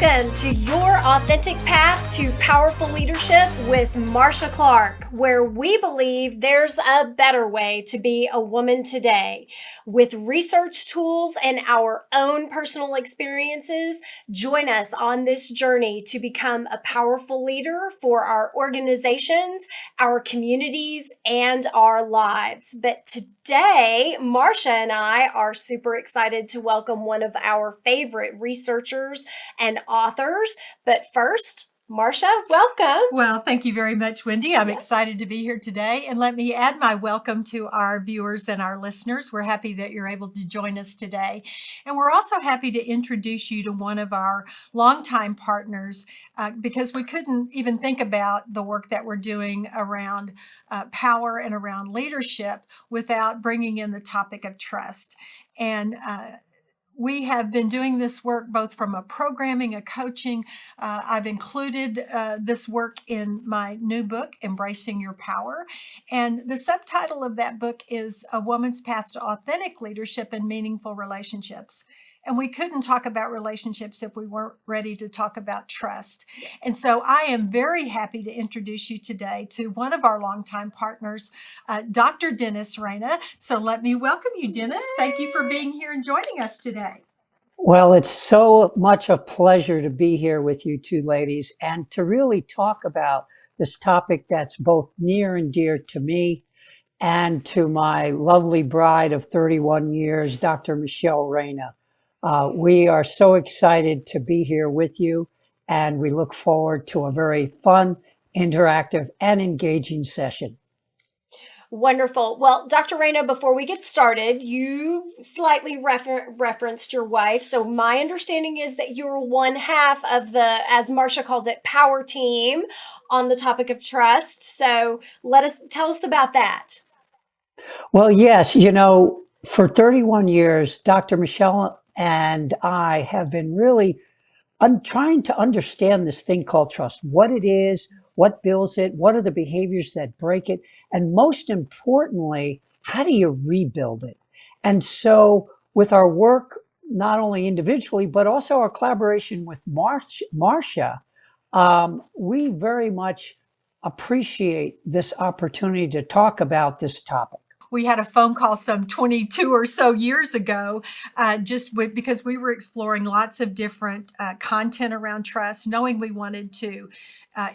Welcome to Your Authentic Path to Powerful Leadership with Marsha Clark, where we believe there's a better way to be a woman today. With research tools and our own personal experiences, join us on this journey to become a powerful leader for our organizations, our communities, and our lives. But today, Marsha and I are super excited to welcome one of our favorite researchers and authors. But first, Marsha, welcome. Well, thank you very much, Wendy. I'm excited to be here today. And let me add my welcome to our viewers and our listeners. We're happy that you're able to join us today. And we're also happy to introduce you to one of our longtime partners because we couldn't even think about the work that we're doing around power and around leadership without bringing in the topic of trust. And we have been doing this work both from a programming, a coaching. I've included this work in my new book, Embracing Your Power. And the subtitle of that book is A Woman's Path to Authentic Leadership and Meaningful Relationships. And we couldn't talk about relationships if we weren't ready to talk about trust. And so I am very happy to introduce you today to one of our longtime partners, Dr. Reina. So let me welcome you, Dennis. Thank you for being here and joining us today. Well, it's so much a pleasure to be here with you two ladies and to really talk about this topic that's both near and dear to me and to my lovely bride of 31 years, Dr. Reina. We are so excited to be here with you, and we look forward to a very fun, interactive, and engaging session. Wonderful. Well, Dr. Raina, before we get started, you slightly referenced your wife. So my understanding is that you're one half of the, as Marsha calls it, power team on the topic of trust. So tell us about that. Well, yes, for 31 years, Dr. Michelle and I have been really trying to understand this thing called trust, what it is, what builds it, what are the behaviors that break it, and most importantly, how do you rebuild it? And so with our work, not only individually, but also our collaboration with Marsha, we very much appreciate this opportunity to talk about this topic. We had a phone call some 22 or so years ago, because we were exploring lots of different content around trust, knowing we wanted to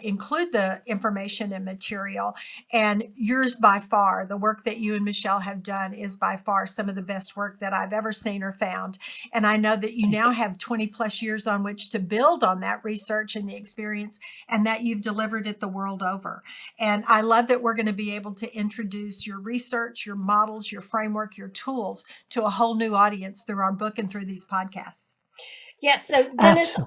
include the information and material. And yours by far, the work that you and Michelle have done is by far some of the best work that I've ever seen or found. And I know that you now have 20 plus years on which to build on that research and the experience, and that you've delivered it the world over. And I love that we're going to be able to introduce your research, your models, your framework, your tools to a whole new audience through our book and through these podcasts. Yes. So Dennis,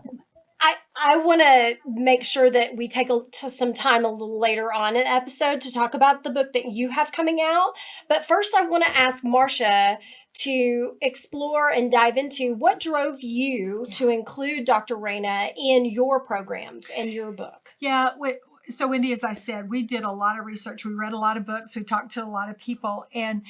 I want to make sure that we take some time a little later on in the episode to talk about the book that you have coming out. But first, I want to ask Marsha to explore and dive into what drove you to include Dr. Raina in your programs and your book. Yeah. So Wendy, as I said, we did a lot of research. We read a lot of books. We talked to a lot of people. And,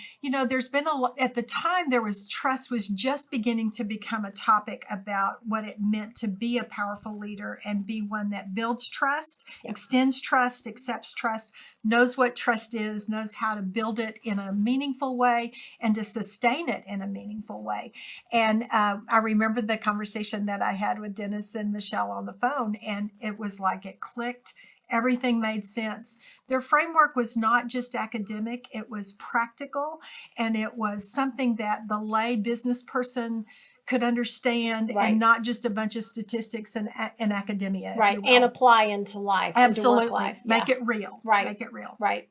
there's been at the time trust was just beginning to become a topic about what it meant to be a powerful leader and be one that builds trust, extends trust, accepts trust, knows what trust is, knows how to build it in a meaningful way and to sustain it in a meaningful way. And I remember the conversation that I had with Dennis and Michelle on the phone, and it was like it clicked. Everything made sense. Their framework was not just academic, it was practical, and it was something that the lay business person could understand, right, and not just a bunch of statistics and academia. Right, and apply into life. Absolutely. Into work life. Make it real. Right. Make it real. Right.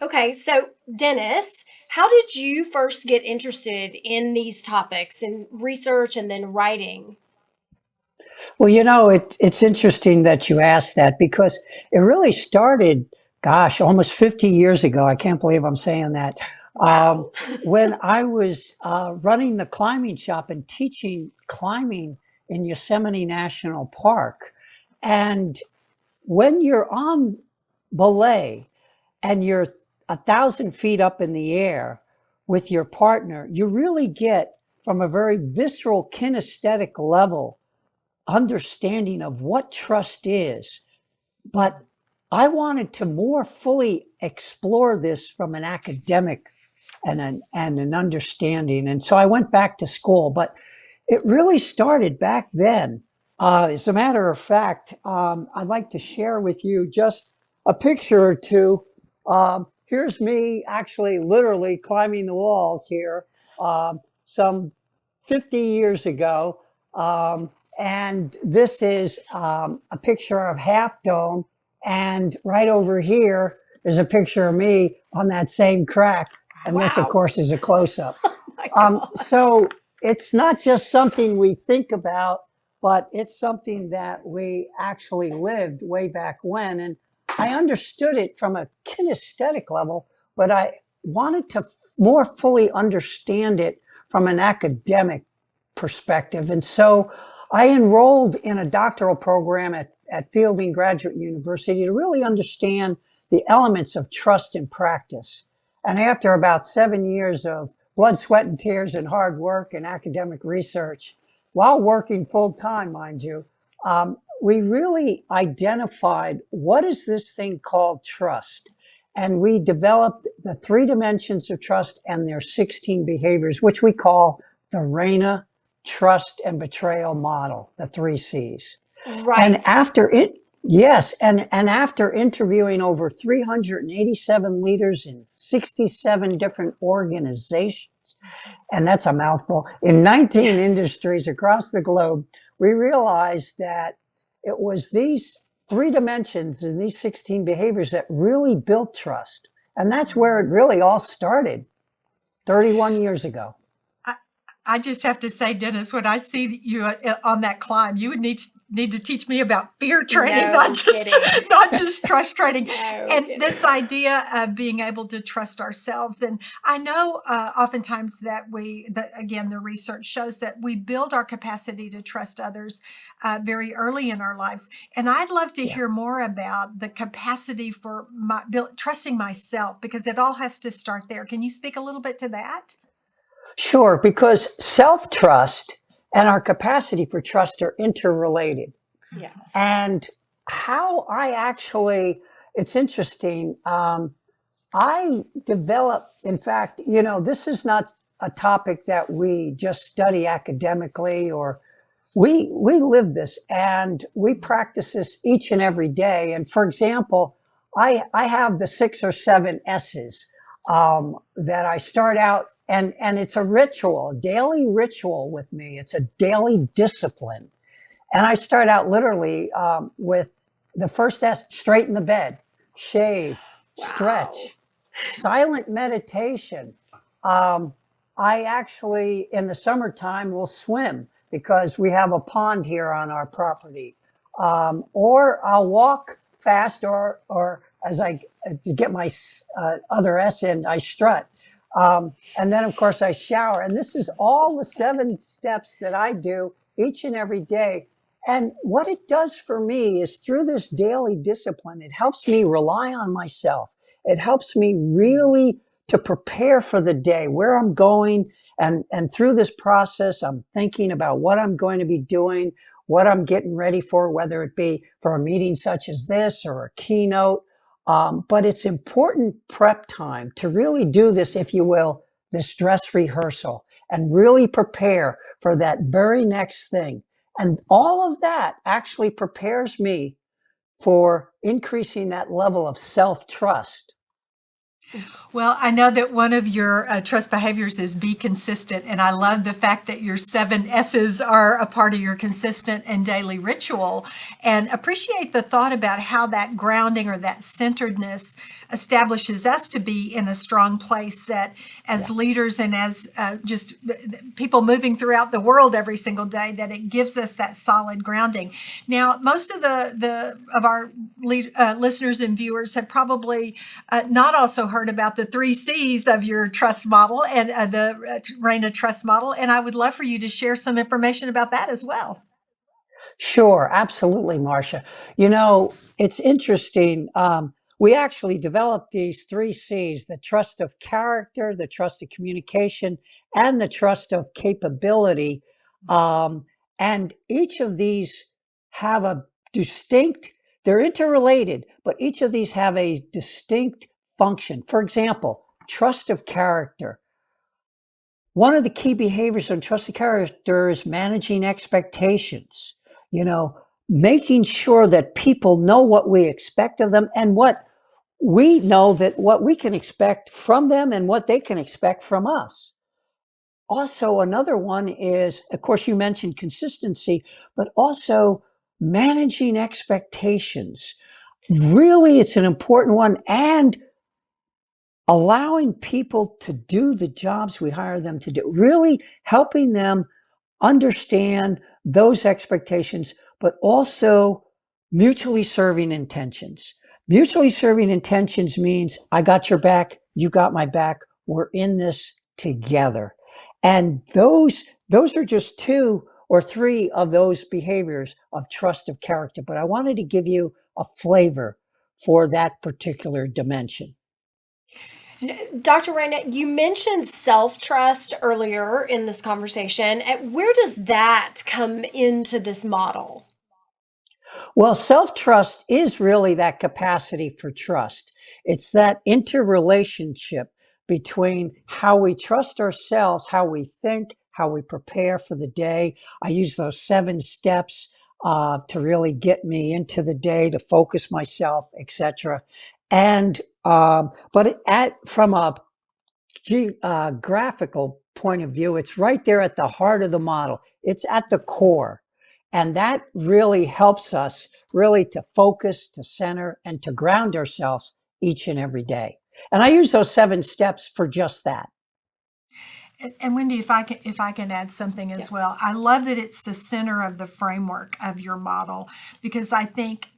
Okay, so Dennis, how did you first get interested in these topics, in research and then writing? Well, it's interesting that you asked that because it really started, almost 50 years ago. I can't believe I'm saying that. Wow. When I was running the climbing shop and teaching climbing in Yosemite National Park. And when you're on belay and you're 1,000 feet up in the air with your partner, you really get from a very visceral kinesthetic level understanding of what trust is, but I wanted to more fully explore this from an academic and an understanding. And so I went back to school, but it really started back then. As a matter of fact, I'd like to share with you just a picture or two. Here's me actually literally climbing the walls here some 50 years ago. And this is a picture of Half Dome. And right over here is a picture of me on that same crack. And this, of Wow. course, is a close-up. Oh my gosh. So it's not just something we think about, but it's something that we actually lived way back when. And I understood it from a kinesthetic level, but I wanted to more fully understand it from an academic perspective. And so I enrolled in a doctoral program at Fielding Graduate University to really understand the elements of trust in practice. And after about 7 years of blood, sweat, and tears and hard work and academic research, while working full time, mind you, we really identified what is this thing called trust. And we developed the 3 dimensions of trust and their 16 behaviors, which we call the Reina trust and betrayal model, the 3 C's. Right. And after it, yes, and after interviewing over 387 leaders in 67 different organizations, and that's a mouthful, in 19 industries across the globe, we realized that it was these 3 dimensions and these 16 behaviors that really built trust. And that's where it really all started 31 years ago. I just have to say, Dennis, when I see you on that climb, you would need to teach me about fear training, No not just trust training. No And kidding. this idea of being able to trust ourselves. And I know oftentimes that again, the research shows that we build our capacity to trust others very early in our lives. And I'd love to hear more about the capacity for trusting myself, because it all has to start there. Can you speak a little bit to that? Sure, because self-trust and our capacity for trust are interrelated. Yes. And how it's interesting. I developed, in fact, this is not a topic that we just study academically, or we live this and we practice this each and every day. And for example, I have the 6 or 7 S's that I start out. And it's a ritual, a daily ritual with me. It's a daily discipline. And I start out literally with the first S: straighten the bed, shave, stretch, silent meditation. I actually, in the summertime, will swim because we have a pond here on our property. Or I'll walk fast, or as to get my other S in, I strut. And then, of course, I shower. And this is all the 7 steps that I do each and every day. And what it does for me is, through this daily discipline, it helps me rely on myself. It helps me really to prepare for the day, where I'm going. And through this process, I'm thinking about what I'm going to be doing, what I'm getting ready for, whether it be for a meeting such as this or a keynote. But it's important prep time to really do this, if you will, this dress rehearsal, and really prepare for that very next thing. And all of that actually prepares me for increasing that level of self-trust. Well, I know that one of your trust behaviors is be consistent. And I love the fact that your 7 S's are a part of your consistent and daily ritual, and appreciate the thought about how that grounding or that centeredness establishes us to be in a strong place, that as leaders and as just people moving throughout the world every single day, that it gives us that solid grounding. Now, most of of our listeners and viewers have probably not also heard about the 3 C's of your trust model and the Reina trust model. And I would love for you to share some information about that as well. Sure, absolutely, Marsha. It's interesting. We actually developed these 3 C's: the trust of character, the trust of communication, and the trust of capability. And each of these have a distinct, they're interrelated, but each of these have a distinct function. For example, trust of character. One of the key behaviors on trust of character is managing expectations, making sure that people know what we expect of them and what we know that what we can expect from them and what they can expect from us. Also, another one is, of course, you mentioned consistency, but also managing expectations. Really, it's an important one, and allowing people to do the jobs we hire them to do, really helping them understand those expectations, but also mutually serving intentions. Mutually serving intentions means I got your back, you got my back, we're in this together. And those are just 2 or 3 of those behaviors of trust of character. But I wanted to give you a flavor for that particular dimension. Dr. Raina, you mentioned self-trust earlier in this conversation. Where does that come into this model? Well, self-trust is really that capacity for trust. It's that interrelationship between how we trust ourselves, how we think, how we prepare for the day. I use those 7 steps to really get me into the day, to focus myself, etc. And from a geographical point of view, it's right there at the heart of the model. It's at the core. And that really helps us really to focus, to center, and to ground ourselves each and every day. And I use those 7 steps for just that. And Wendy, if I can add something as well, I love that it's the center of the framework of your model, because I think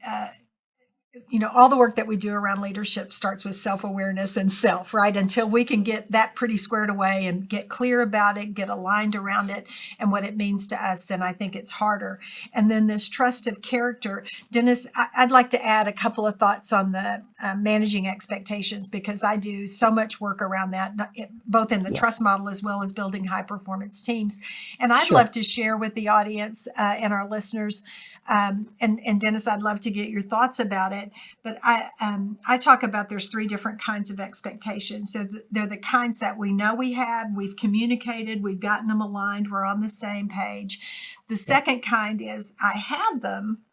all the work that we do around leadership starts with self-awareness and self, right? Until we can get that pretty squared away and get clear about it, get aligned around it and what it means to us, then I think it's harder. And then this trust of character. Dennis, I'd like to add a couple of thoughts on the managing expectations, because I do so much work around that, both in the trust model as well as building high-performance teams. And I'd love to share with the audience and our listeners, and Dennis, I'd love to get your thoughts about it. But I talk about there's 3 different kinds of expectations. So they're the kinds that we know we have, we've communicated, we've gotten them aligned, we're on the same page. The second kind is I have them,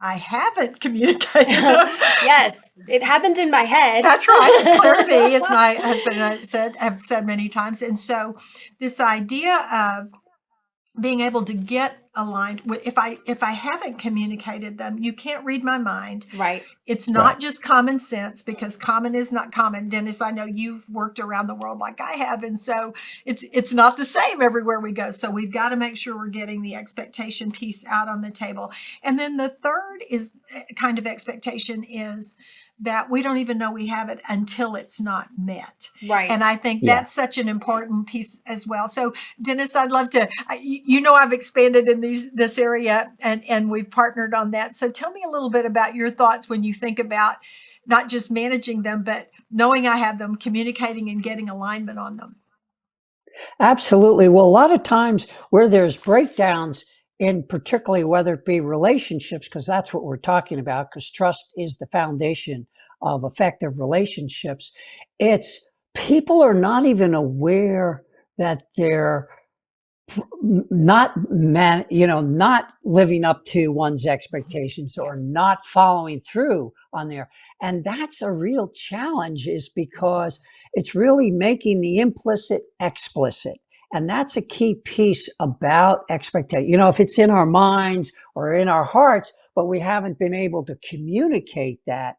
I haven't communicated them. Yes, it happened in my head. That's right. It's clear to me, as my husband and I have said many times. And so this idea of being able to get aligned with, if I haven't communicated them, you can't read my mind. Right. It's not just common sense, because common is not common. Dennis, I know you've worked around the world like I have, and so it's not the same everywhere we go. So we've got to make sure we're getting the expectation piece out on the table. And then the third is kind of expectation is that we don't even know we have it until it's not met. Right. And I think that's such an important piece as well. So Dennis, I'd love to, I've expanded in this area and we've partnered on that. So tell me a little bit about your thoughts when you think about not just managing them, but knowing I have them, communicating and getting alignment on them. Absolutely. Well, a lot of times where there's breakdowns in particularly whether it be relationships, because that's what we're talking about, because trust is the foundation of effective relationships. It's people are not even aware that they're not living up to one's expectations or not following through on there. And that's a real challenge, is because it's really making the implicit explicit. And that's a key piece about expectation. If it's in our minds or in our hearts, but we haven't been able to communicate that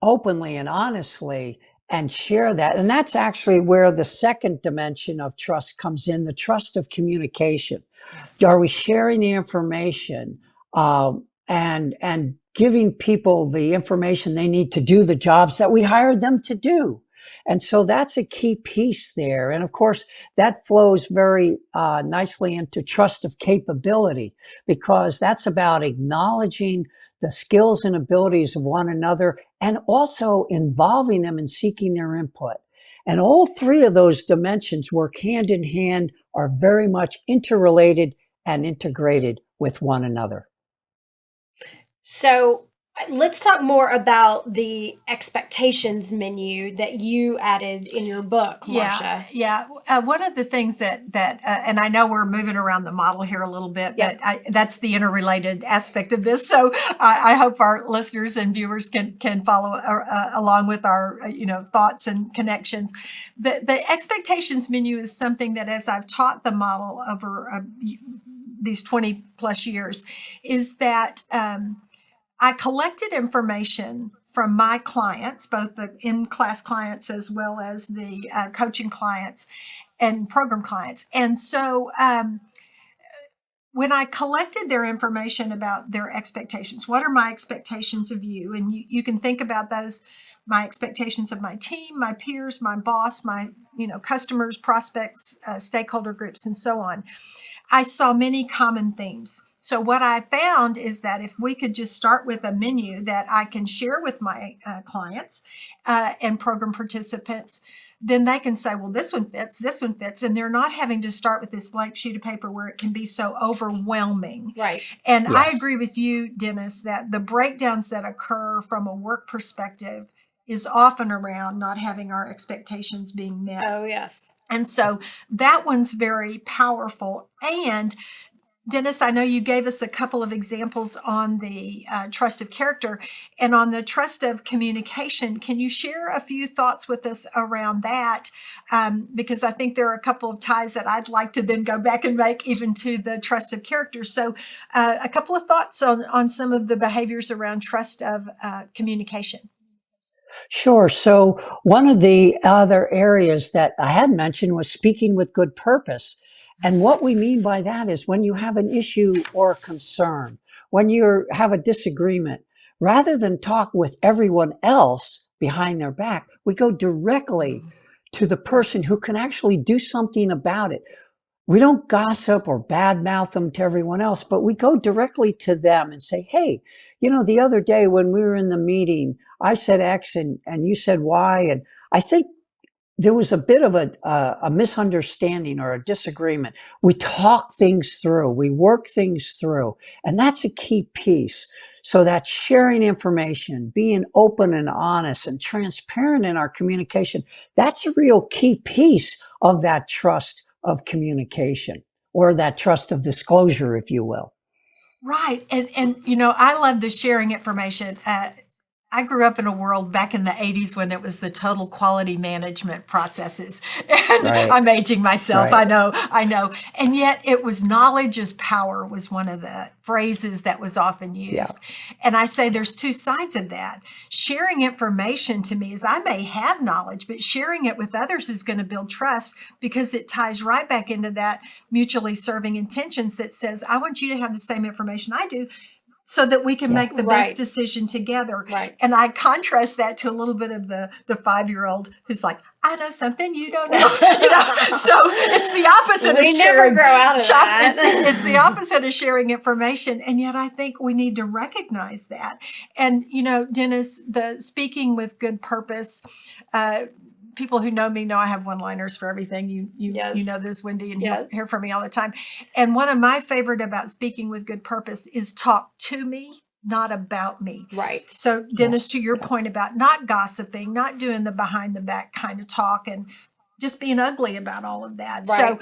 openly and honestly and share that. And that's actually where the second dimension of trust comes in, the trust of communication. Yes. Are we sharing the information and giving people the information they need to do the jobs that we hired them to do? And so that's a key piece there. And of course, that flows very nicely into trust of capability, because that's about acknowledging the skills and abilities of one another and also involving them in seeking their input. And all 3 of those dimensions work hand in hand, are very much interrelated and integrated with one another. So let's talk more about the expectations menu that you added in your book, Marsha. Yeah. One of the things and I know we're moving around the model here a little bit, Yep. but that's the interrelated aspect of this. So I hope our listeners and viewers can follow along with our thoughts and connections. The expectations menu is something that, as I've taught the model over these 20 plus years, is that I collected information from my clients, both the in-class clients as well as the coaching clients and program clients. And so when I collected their information about their expectations, what are my expectations of you? And you can think about those, my expectations of my team, my peers, my boss, my customers, prospects, stakeholder groups, and so on. I saw many common themes. So what I found is that if we could just start with a menu that I can share with my clients and program participants, then they can say, well, this one fits. And they're not having to start with this blank sheet of paper where it can be so overwhelming. Right. And Yes. I agree with you, Dennis, that the breakdowns that occur from a work perspective is often around not having our expectations being met. Oh, yes. And so that one's very powerful. And Dennis, I know you gave us a couple of examples on the trust of character and on the trust of communication. Can you share a few thoughts with us around that? Because I think there are a couple of ties that I'd like to then go back and make even to the trust of character. So a couple of thoughts on some of the behaviors around trust of communication. Sure. So one of the other areas that I had mentioned was speaking with good purpose. And what we mean by that is when you have an issue or a concern, when you have a disagreement, rather than talk with everyone else behind their back, we go directly to the person who can actually do something about it. We don't gossip or badmouth them to everyone else, but we go directly to them and say, hey, the other day when we were in the meeting, I said X and you said Y. And I think there was a bit of a misunderstanding or a disagreement. We talk things through, we work things through, and that's a key piece. So that sharing information, being open and honest and transparent in our communication, that's a real key piece of that trust of communication, or that trust of disclosure, if you will. Right. And I love the sharing information. I grew up in a world back in the 80s when it was the total quality management processes. And Right. I'm aging myself. Right. I know. And yet it was knowledge is power was one of the phrases that was often used. Yeah. And I say there's two sides of that. Sharing information to me is I may have knowledge, but sharing it with others is going to build trust because it ties right back into that mutually serving intentions that says, I want you to have the same information I do, so that we can make the best decision together. Right. And I contrast that to a little bit of the 5-year-old who's like, I know something you don't know. So it's the opposite of We sharing. never grow out of that. It's the opposite of sharing information. And yet I think we need to recognize that. And, Dennis, the speaking with good purpose, people who know me know I have one-liners for everything. You know this, Wendy, and you hear from me all the time. And one of my favorite about speaking with good purpose is talk to me, not about me. Right. So, Dennis, to your point about not gossiping, not doing the behind the back kind of talk, and just being ugly about all of that. Right.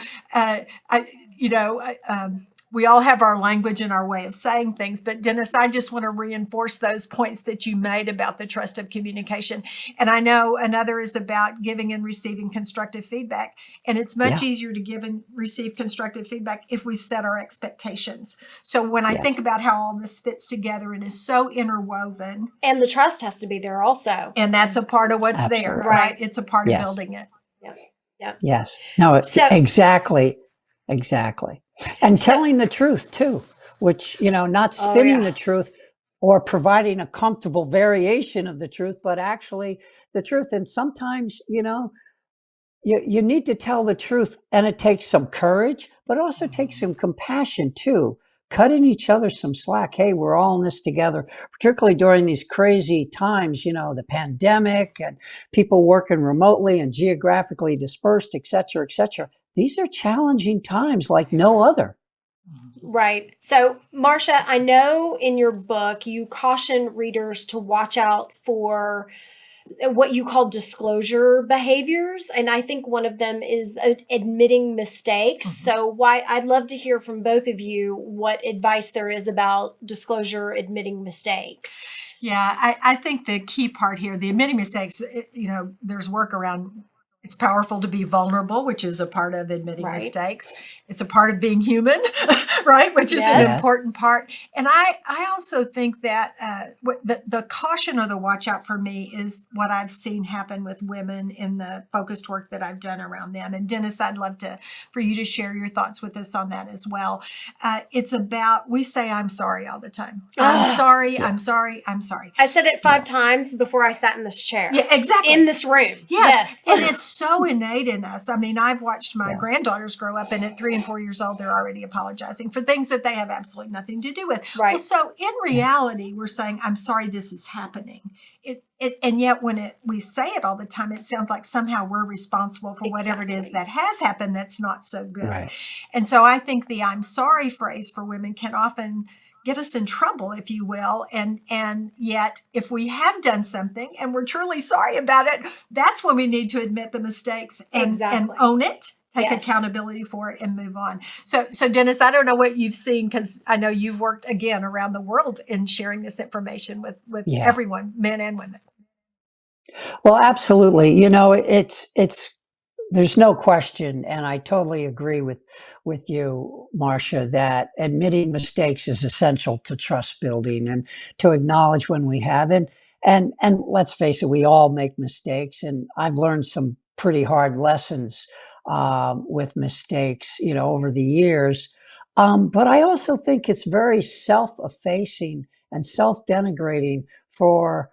So, we all have our language and our way of saying things. But Dennis, I just want to reinforce those points that you made about the trust of communication. And I know another is about giving and receiving constructive feedback. And it's much easier to give and receive constructive feedback if we set our expectations. So when I think about how all this fits together and is so interwoven. And the trust has to be there also. And that's a part of what's Absolutely. there, right? It's a part of building it. Yep. Yes. No, exactly. And telling the truth too, which, not spinning the truth or providing a comfortable variation of the truth, but actually the truth. And sometimes, you need to tell the truth, and it takes some courage, but also takes some compassion too. Cutting each other some slack. Hey, we're all in this together, particularly during these crazy times, the pandemic and people working remotely and geographically dispersed, et cetera, et cetera. These are challenging times like no other. Right. So, Marsha, I know in your book you caution readers to watch out for what you call disclosure behaviors, and I think one of them is admitting mistakes. So, why I'd love to hear from both of you what advice there is about disclosure, admitting mistakes. Yeah, I think the key part here, the admitting mistakes, there's work around. It's powerful to be vulnerable, which is a part of admitting Right. mistakes. It's a part of being human, right? Which is Yes. an important part. And I also think that the caution or the watch out for me is what I've seen happen with women in the focused work that I've done around them. And Dennis, I'd love for you to share your thoughts with us on that as well. It's about, we say, I'm sorry all the time. I'm sorry, Yeah. I'm sorry, I'm sorry. I said it 5 times before I sat in this chair. Yeah, exactly. In this room. Yes. And it's so innate in us. I mean, I've watched my granddaughters grow up, and at 3 and 4 years old, they're already apologizing for things that they have absolutely nothing to do with. Right. Well, so in reality, we're saying, I'm sorry this is happening. And yet when we say it all the time, it sounds like somehow we're responsible for whatever it is that has happened that's not so good. Right. And so I think the I'm sorry phrase for women can often get us in trouble, if you will. And yet, if we have done something and we're truly sorry about it, that's when we need to admit the mistakes and own it, take accountability for it, and move on. So Dennis, I don't know what you've seen, because I know you've worked again around the world in sharing this information with everyone, men and women. Well, absolutely. It's there's no question, and I totally agree with you, Marsha, that admitting mistakes is essential to trust building and to acknowledge when we have it. And let's face it, we all make mistakes, and I've learned some pretty hard lessons with mistakes, over the years. But I also think it's very self-effacing and self-denigrating for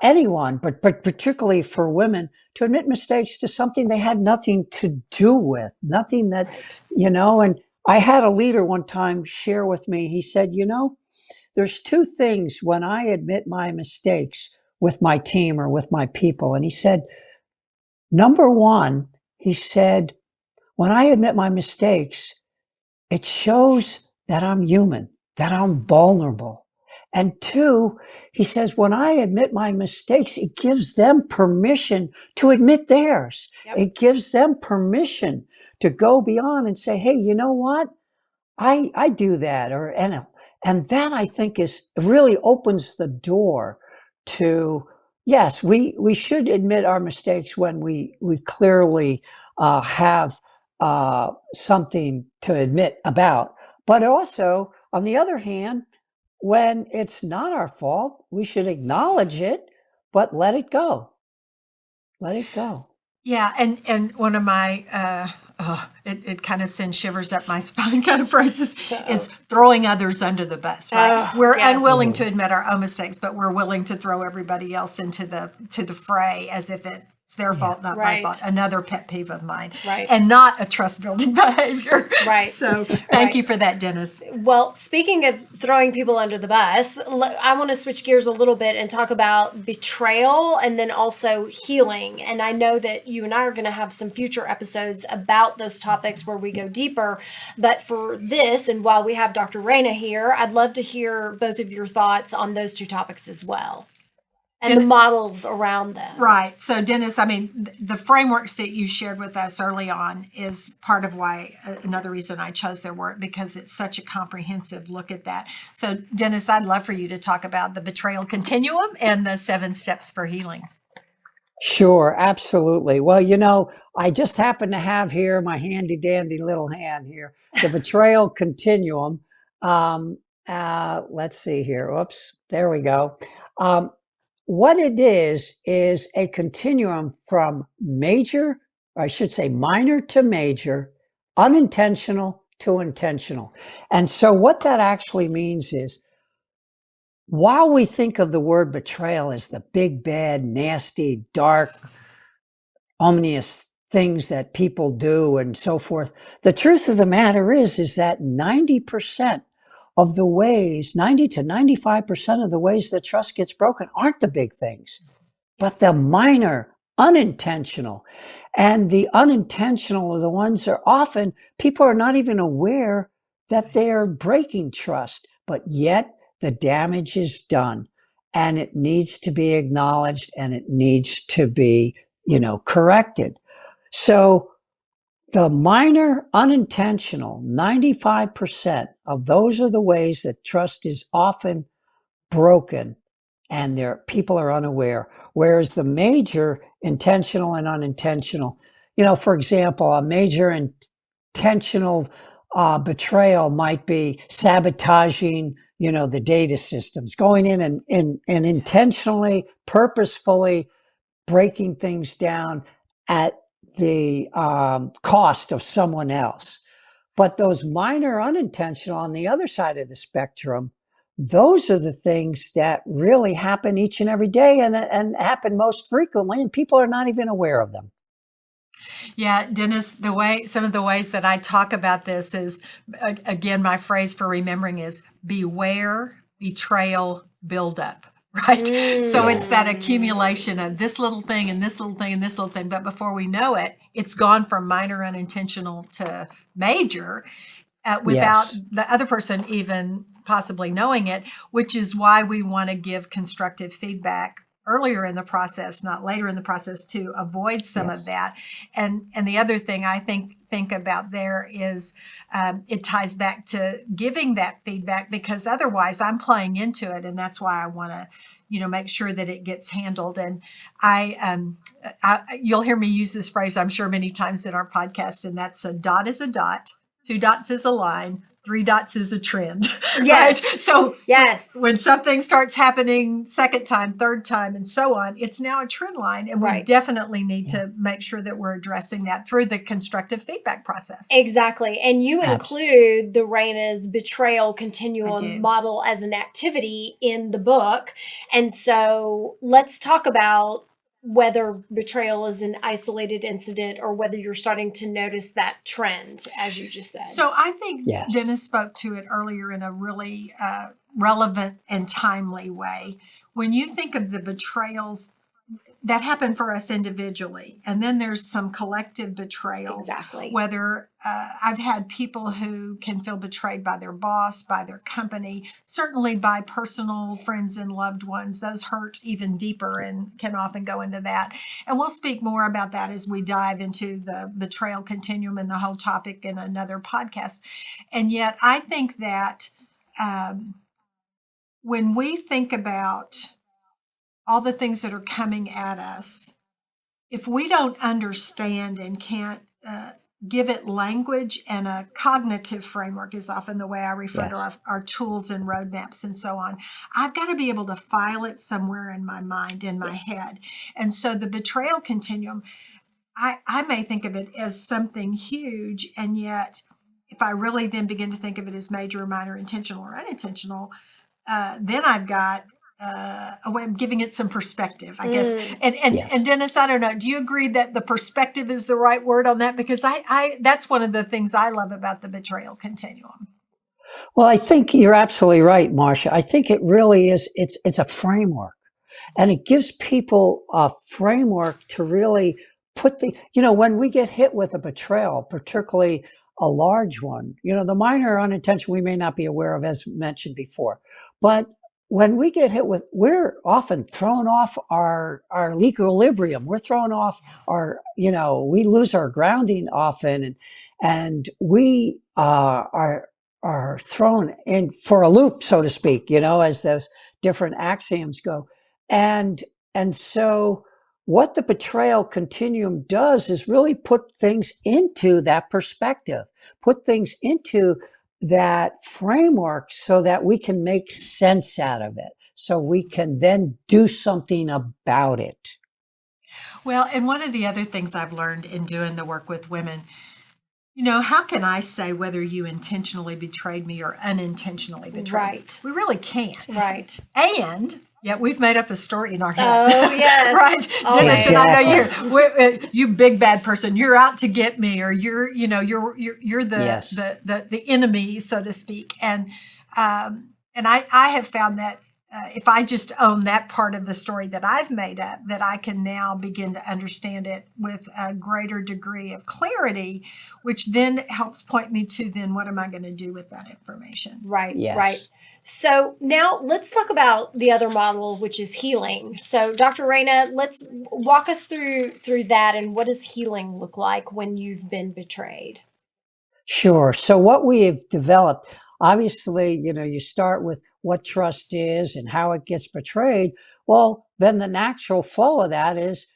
anyone, but particularly for women, to admit mistakes to something they had nothing to do with, nothing that, and I had a leader one time share with me, he said, there's 2 things when I admit my mistakes with my team or with my people. And he said, number 1, he said, when I admit my mistakes, it shows that I'm human, that I'm vulnerable. And 2, he says, when I admit my mistakes, it gives them permission to admit theirs. Yep. It gives them permission to go beyond and say, hey, you know what? I do that. And that, I think, really opens the door to, yes, we should admit our mistakes when we clearly have something to admit about. But also, on the other hand, when it's not our fault, we should acknowledge it, but let it go. Let it go. Yeah, and one of my it kind of sends shivers up my spine kind of phrases is throwing others under the bus, right? We're unwilling to admit our own mistakes, but we're willing to throw everybody else into the fray as if it's their fault, not my fault. Another pet peeve of mine. Right. And not a trust building behavior. Right. So thank you for that, Dennis. Well, speaking of throwing people under the bus, I want to switch gears a little bit and talk about betrayal and then also healing. And I know that you and I are going to have some future episodes about those topics where we go deeper. But for this, and while we have Dr. Raina here, I'd love to hear both of your thoughts on those 2 topics as well. And the models around them. Right. So, Dennis, I mean, the frameworks that you shared with us early on is part of why, another reason I chose their work, because it's such a comprehensive look at that. So, Dennis, I'd love for you to talk about the betrayal continuum and the 7 steps for healing. Sure, absolutely. Well, I just happen to have here my handy dandy little hand here, the betrayal continuum. Let's see here. Oops, there we go. What it is a continuum from major, or I should say minor to major, unintentional to intentional. And so what that actually means is, while we think of the word betrayal as the big, bad, nasty, dark, ominous things that people do and so forth, the truth of the matter is that 90% of the ways, 90 to 95% of the ways that trust gets broken aren't the big things, but the minor, unintentional. And the unintentional are the ones that often people are not even aware that they're breaking trust, but yet the damage is done and it needs to be acknowledged and it needs to be, corrected. So the minor unintentional, 95% of those are the ways that trust is often broken and people are unaware. Whereas the major intentional and unintentional, for example, a major intentional betrayal might be sabotaging, the data systems, going in and intentionally, purposefully breaking things down at the cost of someone else. But those minor unintentional on the other side of the spectrum, those are the things that really happen each and every day and happen most frequently, and people are not even aware of them. Yeah, Dennis, some of the ways that I talk about this is, again, my phrase for remembering is beware, betrayal, build up. Right. So it's that accumulation of this little thing and this little thing and this little thing. But before we know it, it's gone from minor unintentional to major without the other person even possibly knowing it, which is why we want to give constructive feedback earlier in the process, not later in the process, to avoid some of that. And the other thing I think about there is it ties back to giving that feedback, because otherwise I'm playing into it, and that's why I want to make sure that it gets handled. And you'll hear me use this phrase, I'm sure, many times in our podcast, and that's a dot is a dot, 2 dots is a line, 3 dots is a trend. Yes. Right? So yes, when something starts happening second time, third time, and so on, it's now a trend line. And we definitely need to make sure that we're addressing that through the constructive feedback process. Exactly. And you include the Reina's betrayal continuum model as an activity in the book. And so let's talk about whether betrayal is an isolated incident or whether you're starting to notice that trend, as you just said. So I think Dennis spoke to it earlier in a really relevant and timely way. When you think of the betrayals that happen for us individually, and then there's some collective betrayals. Exactly. Whether I've had people who can feel betrayed by their boss, by their company, certainly by personal friends and loved ones. Those hurt even deeper and can often go into that. And we'll speak more about that as we dive into the betrayal continuum and the whole topic in another podcast. And yet I think that when we think about all the things that are coming at us, if we don't understand and can't give it language, and a cognitive framework is often the way I refer to our tools and roadmaps and so on, I've got to be able to file it somewhere in my mind, in my head. And so the betrayal continuum, I may think of it as something huge, and yet if I really then begin to think of it as major or minor, intentional or unintentional, then I've got a way of giving it some perspective, I guess. And Dennis, I don't know, do you agree that the perspective is the right word on that? Because I that's one of the things I love about the betrayal continuum. Well, I think you're absolutely right, Marsha. I think it really is. It's a framework, and it gives people a framework to really put when we get hit with a betrayal, particularly a large one, the minor unintentional we may not be aware of, as mentioned before, but when we get hit with, we're often thrown off our equilibrium. We're thrown off we lose our grounding often, and we are thrown in for a loop, so to speak, as those different axioms go. And so what the betrayal continuum does is really put things into that perspective, put things into that framework so that we can make sense out of it, so we can then do something about it. Well, and one of the other things I've learned in doing the work with women, how can I say whether you intentionally betrayed me or unintentionally betrayed me? We really can't. Right. And yet we've made up a story in our head. Oh, yes. Right. Dennis and I know you big bad person, you're out to get me, or you're the enemy, so to speak. And I have found that if I just own that part of the story that I've made up, that I can now begin to understand it with a greater degree of clarity, which then helps point me to then what am I going to do with that information? Right, right. Yes. So now let's talk about the other model, which is healing. So Dr. Raina, let's walk us through that, and what does healing look like when you've been betrayed? Sure. So what we have developed, obviously, you start with what trust is and how it gets betrayed. Well, then the natural flow of that is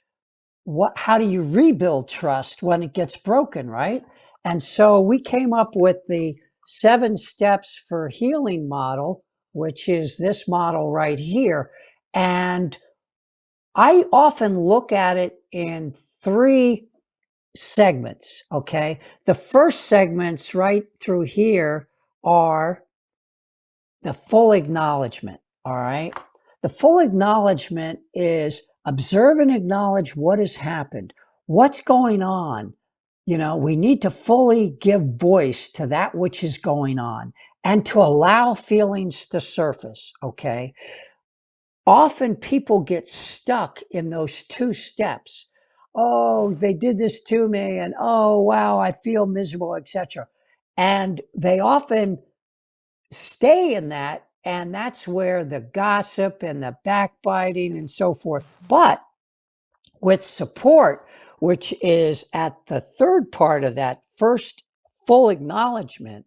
how do you rebuild trust when it gets broken, right? And so we came up with the 7 steps for healing model, which is this model right here. And I often look at it in 3 segments. Okay. The first segments right through here are the full acknowledgement. All right. The full acknowledgement is observe and acknowledge what has happened. What's going on? We need to fully give voice to that which is going on and to allow feelings to surface. Okay. Often people get stuck in those 2 steps. Oh, they did this to me, and oh, wow, I feel miserable, etc. And they often stay in that, and that's where the gossip and the backbiting and so forth. But with support, which is at the third part of that first full acknowledgement,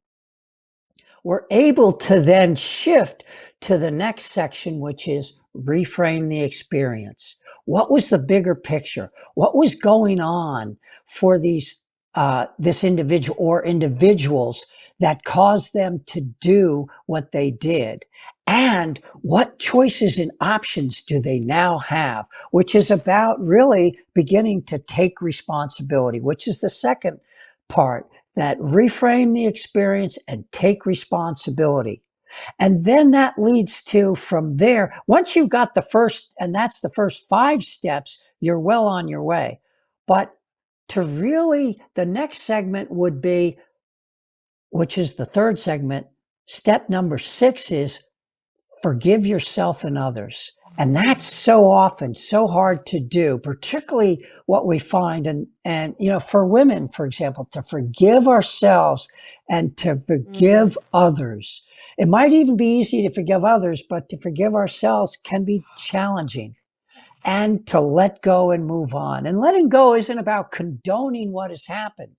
we're able to then shift to the next section, which is reframe the experience. What was the bigger picture? What was going on for this individual or individuals that caused them to do what they did? And what choices and options do they now have? Which is about really beginning to take responsibility, which is the second part, that reframe the experience and take responsibility. And then that leads to, from there, once you've got the first, and that's the first 5 steps, you're well on your way. But to really, the next segment would be, which is the third segment, step number 6 is forgive yourself and others. And that's so often so hard to do, particularly what we find. And, for women, for example, to forgive ourselves and to forgive others. It might even be easy to forgive others, but to forgive ourselves can be challenging. And to let go and move on. And letting go isn't about condoning what has happened,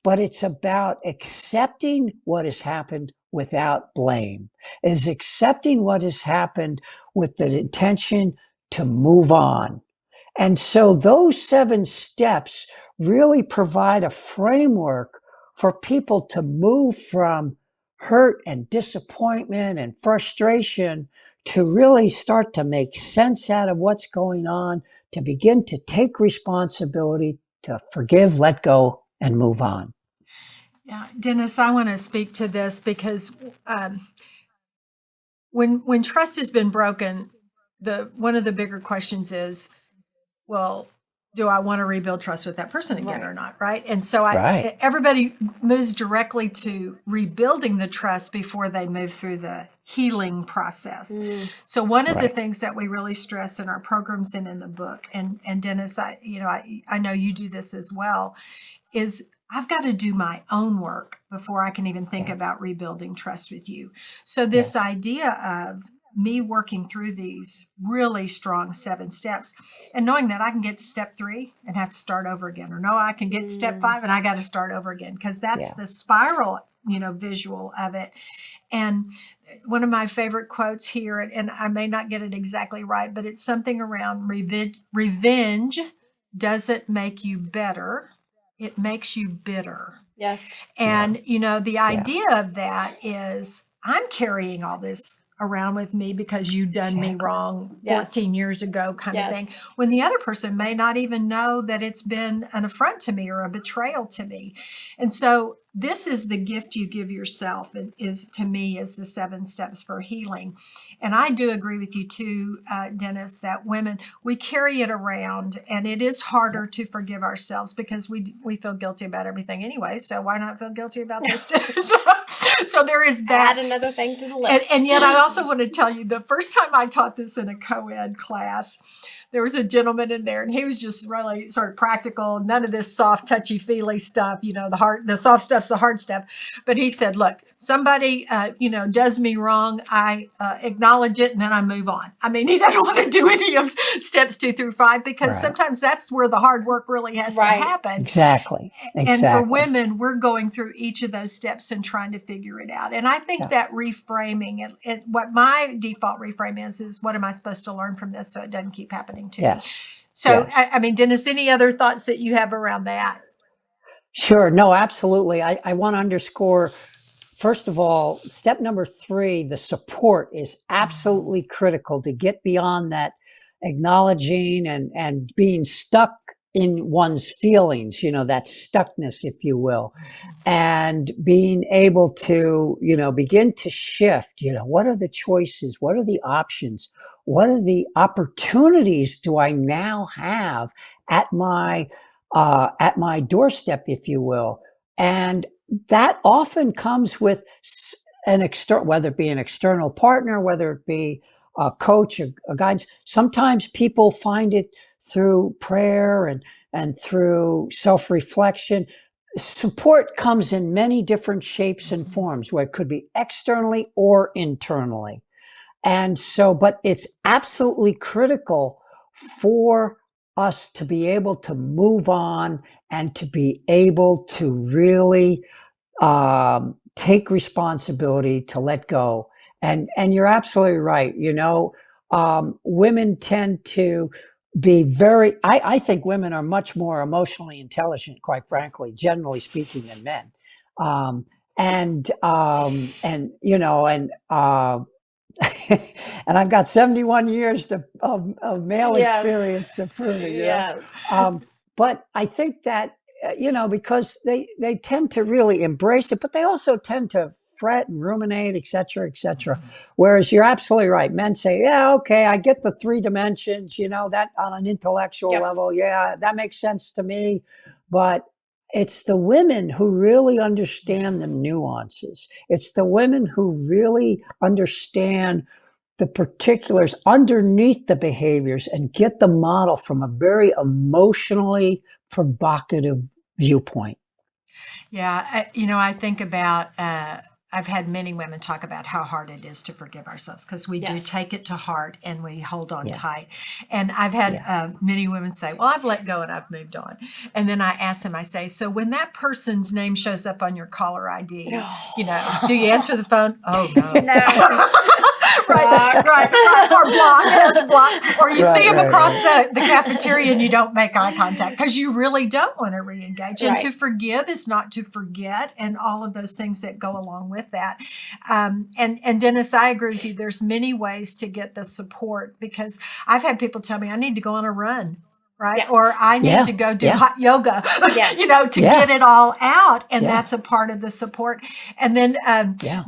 but it's about accepting what has happened without blame. Is accepting what has happened with the intention to move on. And so those 7 steps really provide a framework for people to move from hurt and disappointment and frustration to really start to make sense out of what's going on, to begin to take responsibility, to forgive, let go, and move on. Yeah, Dennis, I want to speak to this because when trust has been broken, one of the bigger questions is, well, do I want to rebuild trust with that person again or not? Right. And so everybody moves directly to rebuilding the trust before they move through the healing process. So one of the things that we really stress in our programs and in the book, and Dennis, I know you do this as well, is I've got to do my own work before I can even think about rebuilding trust with you. So this idea of me working through these really strong 7 steps and knowing that I can get to step 3 and have to start over again, or no, I can get to step 5 and I got to start over again, because that's the spiral, visual of it. And one of my favorite quotes here, and I may not get it exactly right, but it's something around revenge doesn't make you better. It makes you bitter. Yes. And, the idea of that is I'm carrying all this around with me because you done me wrong 14 years ago kind of thing, when the other person may not even know that it's been an affront to me or a betrayal to me. And so this is the gift you give yourself. It is, to me, is the 7 steps for healing. And I do agree with you too, Dennis, that women, we carry it around, and it is harder to forgive ourselves because we feel guilty about everything anyway. So why not feel guilty about this too? So there is that. Add another thing to the list. And yet I also want to tell you, the first time I taught this in a co-ed class, there was a gentleman in there, and he was just really sort of practical, none of this soft, touchy-feely stuff, the soft stuff's the hard stuff. But he said, look, somebody, does me wrong. I acknowledge it, and then I move on. I mean, he doesn't want to do any of steps 2 through 5 because sometimes that's where the hard work really has to happen. Exactly. And for women, we're going through each of those steps and trying to figure it out. And I think that reframing, what my default reframe is what am I supposed to learn from this so it doesn't keep happening to me? So, I mean, Dennis, any other thoughts that you have around that? Sure. No, absolutely. I want to underscore, first of all, step number 3, the support is absolutely critical to get beyond that acknowledging and being stuck in one's feelings, that stuckness, if you will, and being able to, begin to shift, what are the choices? What are the options? What are the opportunities do I now have at my doorstep, if you will? And that often comes with an external, whether it be an external partner, whether it be a coach, a guidance. Sometimes people find it through prayer and through self-reflection. Support comes in many different shapes and forms, where it could be externally or internally. And so, but it's absolutely critical for us to be able to move on and to be able to really take responsibility, to let go. And you're absolutely right. Women tend to be I think women are much more emotionally intelligent, quite frankly, generally speaking, than men. And I've got 71 years of male experience to prove it. But I think that, because they tend to really embrace it, but they also tend to fret and ruminate, et cetera, et cetera. Whereas you're absolutely right. Men say, yeah, okay, I get the 3 dimensions, that on an intellectual level. Yeah, that makes sense to me. But it's the women who really understand the nuances. It's the women who really understand the particulars underneath the behaviors and get the model from a very emotionally provocative viewpoint. Yeah, I think about, I've had many women talk about how hard it is to forgive ourselves because we do take it to heart and we hold on tight. And I've had many women say, well, I've let go and I've moved on. And then I ask them, I say, so when that person's name shows up on your caller ID, do you answer the phone? Oh, no. No. Right. Or block. Or you see them across the cafeteria and you don't make eye contact because you really don't want to re-engage. And to forgive is not to forget, and all of those things that go along with that. And Dennis, I agree with you. There's many ways to get the support because I've had people tell me I need to go on a run. Right. Yeah. Or I need to go do hot yoga, to get it all out. And that's a part of the support. And then,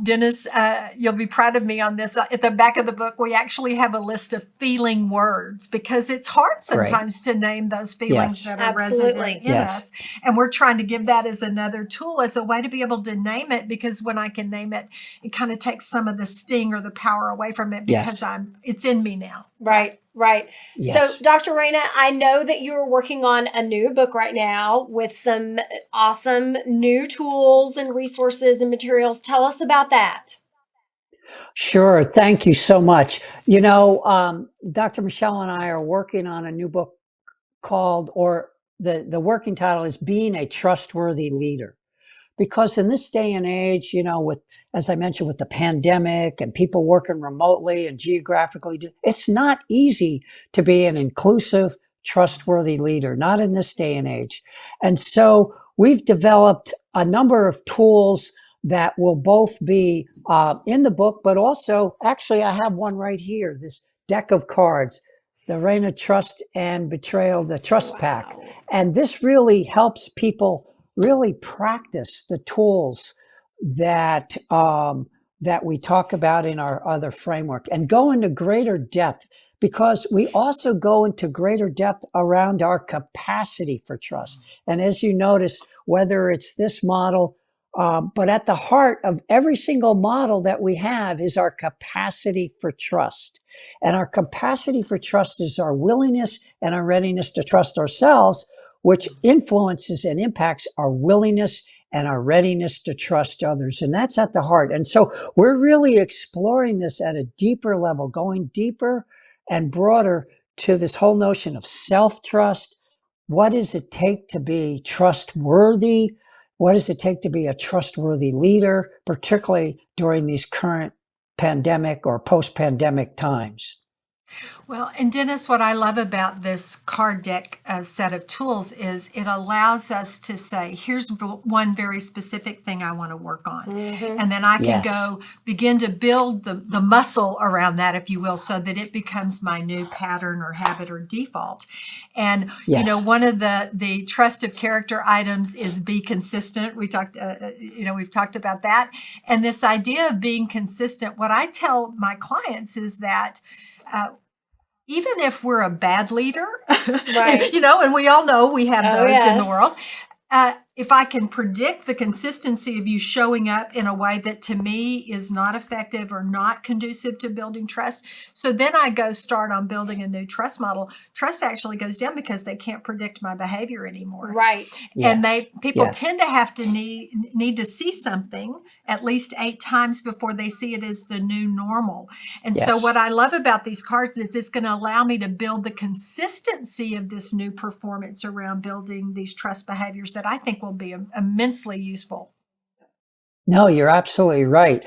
Dennis, you'll be proud of me on this. At the back of the book, we actually have a list of feeling words because it's hard sometimes to name those feelings that are resident in us. And we're trying to give that as another tool, as a way to be able to name it, because when I can name it, it kind of takes some of the sting or the power away from it because it's in me now. Right. Yes. So, Dr. Raina, I know that you're working on a new book right now with some awesome new tools and resources and materials. Tell us about that. Sure. Thank you so much. Dr. Michelle and I are working on a new book called, or the working title is Being a Trustworthy Leader. Because in this day and age, as I mentioned, with the pandemic and people working remotely and geographically, it's not easy to be an inclusive, trustworthy leader, not in this day and age. And so we've developed a number of tools that will both be in the book, but also, actually, I have one right here, this deck of cards, the Reina Trust and Betrayal, the Trust Pack. And this really helps people really practice the tools that that we talk about in our other framework and go into greater depth, because we also go into greater depth around our capacity for trust. And as you notice, whether it's this model, but at the heart of every single model that we have is our capacity for trust. And our capacity for trust is our willingness and our readiness to trust ourselves, which influences and impacts our willingness and our readiness to trust others. And that's at the heart. And so we're really exploring this at a deeper level, going deeper and broader to this whole notion of self-trust. What does it take to be trustworthy? What does it take to be a trustworthy leader, particularly during these current pandemic or post-pandemic times? Well, and Dennis, what I love about this card deck set of tools is it allows us to say, here's one very specific thing I want to work on. Mm-hmm. And then I can Yes. go begin to build the muscle around that, if you will, so that it becomes my new pattern or habit or default. And, Yes. you know, one of the trust of character items is be consistent. We talked, we've talked about that. And this idea of being consistent, what I tell my clients is that even if we're a bad leader, Right. and we all know we have Oh, those in the yes. world, if I can predict the consistency of you showing up in a way that to me is not effective or not conducive to building trust, so then I go start on building a new trust model. Trust actually goes down because they can't predict my behavior anymore. Right. And Yes. people Yes. tend to have to need to see something at least 8 times before they see it as the new normal. And so Yes. what I love about these cards is it's going to allow me to build the consistency of this new performance around building these trust behaviors that I think will be immensely useful. No, you're absolutely right.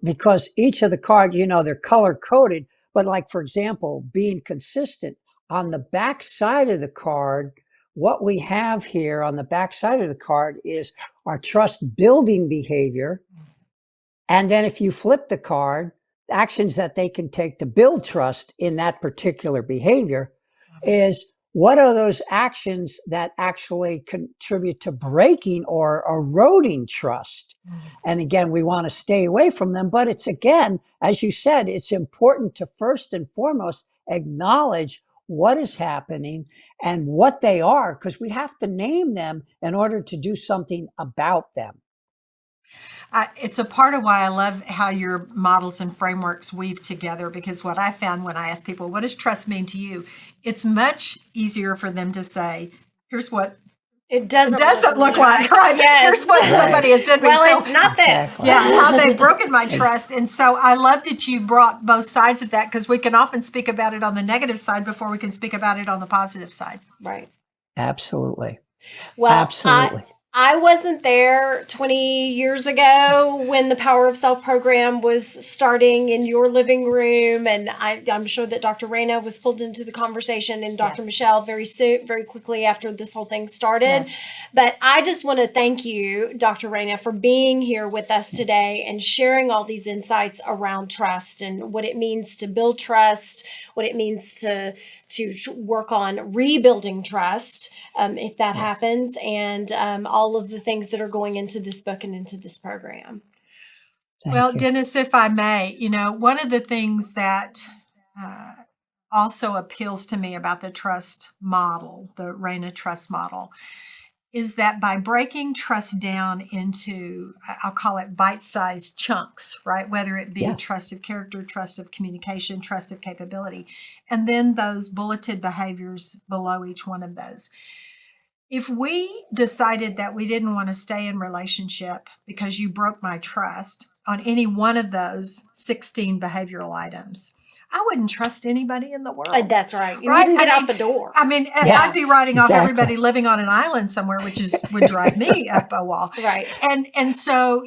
Because each of the cards, they're color coded, but like, for example, being consistent on the back side of the card, what we have here on the back side of the card is our trust building behavior. And then if you flip the card, actions that they can take to build trust in that particular behavior is, what are those actions that actually contribute to breaking or eroding trust? And again, we want to stay away from them. But it's, again, as you said, it's important to first and foremost acknowledge what is happening and what they are, because we have to name them in order to do something about them. It's a part of why I love how your models and frameworks weave together, because what I found when I ask people, what does trust mean to you? It's much easier for them to say, here's what It doesn't look like, right? Yes. Here's what somebody has done. Well, So- it's not this. Exactly. yeah, how they've broken my trust. And so I love that you brought both sides of that, because we can often speak about it on the negative side before we can speak about it on the positive side. Right. Absolutely. Well, Absolutely. I wasn't there 20 years ago when the Power of Self program was starting in your living room. And I'm sure that Dr. Raina was pulled into the conversation, and Dr. Yes. Michelle very quickly after this whole thing started. Yes. But I just want to thank you, Dr. Raina, for being here with us today and sharing all these insights around trust and what it means to build trust, what it means to work on rebuilding trust, if that happens, and all of the things that are going into this book and into this program. Thank Well, you. Dennis, if I may, one of the things that also appeals to me about the trust model, the Reina trust model, is that by breaking trust down into, I'll call it bite-sized chunks, right? Whether it be Yes. trust of character, trust of communication, trust of capability, and then those bulleted behaviors below each one of those. If we decided that we didn't want to stay in relationship because you broke my trust on any one of those 16 behavioral items, I wouldn't trust anybody in the world. That's right. You Right? can get I out mean- the door. I mean, Yeah, I'd be writing off exactly. everybody living on an island somewhere, which would drive me up a wall. Right. And so,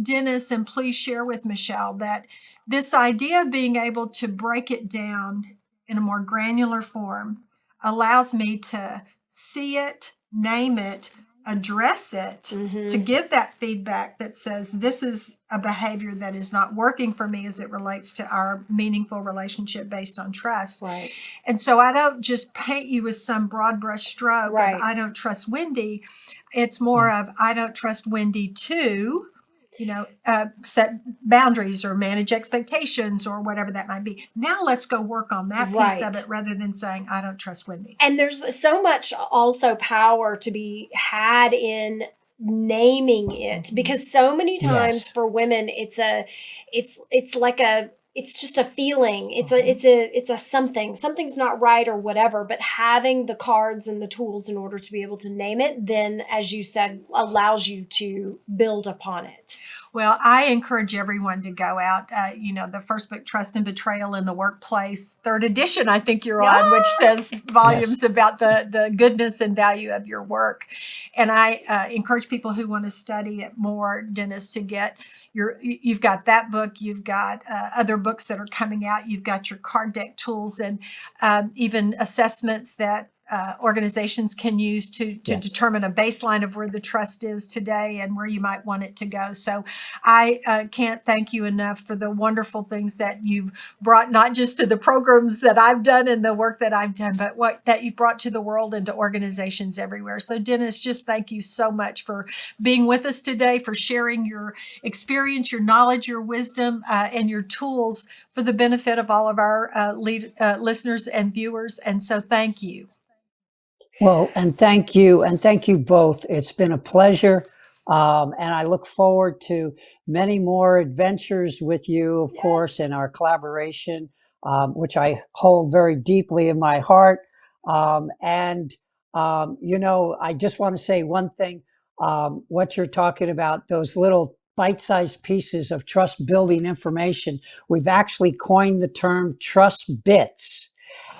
Dennis, and please share with Michelle that this idea of being able to break it down in a more granular form allows me to see it, name it, address it, to give that feedback that says this is a behavior that is not working for me as it relates to our meaningful relationship based on trust. Right. And so I don't just paint you with some broad brush stroke Right. of I don't trust Wendy. It's more of I don't trust Wendy to, set boundaries or manage expectations or whatever that might be. Now let's go work on that piece of Right. it rather than saying I don't trust Wendy. And there's so much also power to be had in naming it, because so many times Yes. for women it's like it's just a feeling. It's a something's not right or whatever, but having the cards and the tools in order to be able to name it, then as you said, allows you to build upon it. Well, I encourage everyone to go out. The first book, Trust and Betrayal in the Workplace, third edition, I think you're on, which says volumes about the goodness and value of your work. And I encourage people who want to study it more, Dennis, to get you've got that book, you've got other books that are coming out, you've got your card deck tools and even assessments that organizations can use to determine a baseline of where the trust is today and where you might want it to go. So I can't thank you enough for the wonderful things that you've brought, not just to the programs that I've done and the work that I've done, but what that you've brought to the world and to organizations everywhere. So Dennis, just thank you so much for being with us today, for sharing your experience, your knowledge, your wisdom, and your tools for the benefit of all of our listeners and viewers. And so thank you. Well, and thank you. And thank you both. It's been a pleasure. And I look forward to many more adventures with you, of course, in our collaboration, which I hold very deeply in my heart. I just want to say one thing. What you're talking about, those little bite-sized pieces of trust building information, we've actually coined the term trust bits.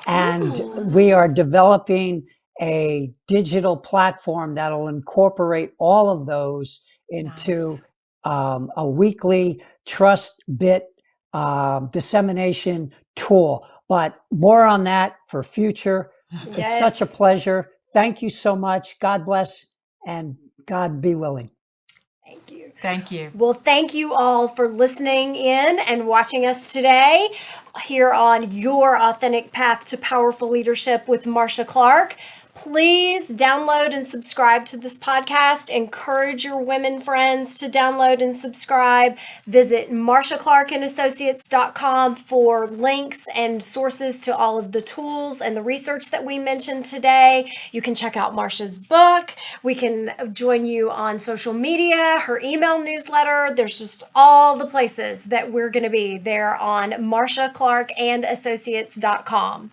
And we are developing a digital platform that'll incorporate all of those into a weekly trust bit dissemination tool. But more on that for future. It's such a pleasure. Thank you so much. God bless and God be willing. Thank you. Thank you. Well, thank you all for listening in and watching us today here on Your Authentic Path to Powerful Leadership with Marsha Clark. Please download and subscribe to this podcast. Encourage your women friends to download and subscribe. Visit MarshaClarkandAssociates.com for links and sources to all of the tools and the research that we mentioned today. You can check out Marsha's book. We can join you on social media, her email newsletter. There's just all the places that we're going to be there on MarshaClarkandAssociates.com.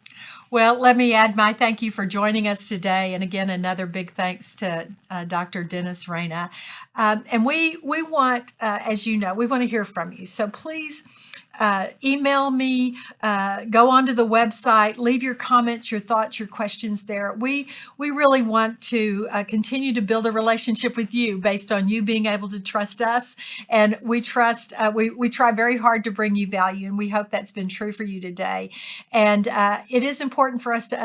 Well, let me add my thank you for joining us today. And again, another big thanks to Dr. Dennis Raina. And we want, as you know, we want to hear from you. So please email me, go onto the website, leave your comments, your thoughts, your questions there. We really want to continue to build a relationship with you based on you being able to trust us. And we trust, we try very hard to bring you value. And we hope that's been true for you today. And it is important for us to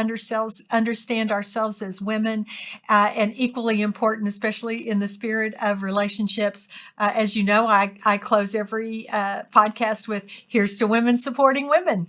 understand ourselves as women, and equally important, especially in the spirit of relationships. As you know, I close every podcast with, here's to women supporting women.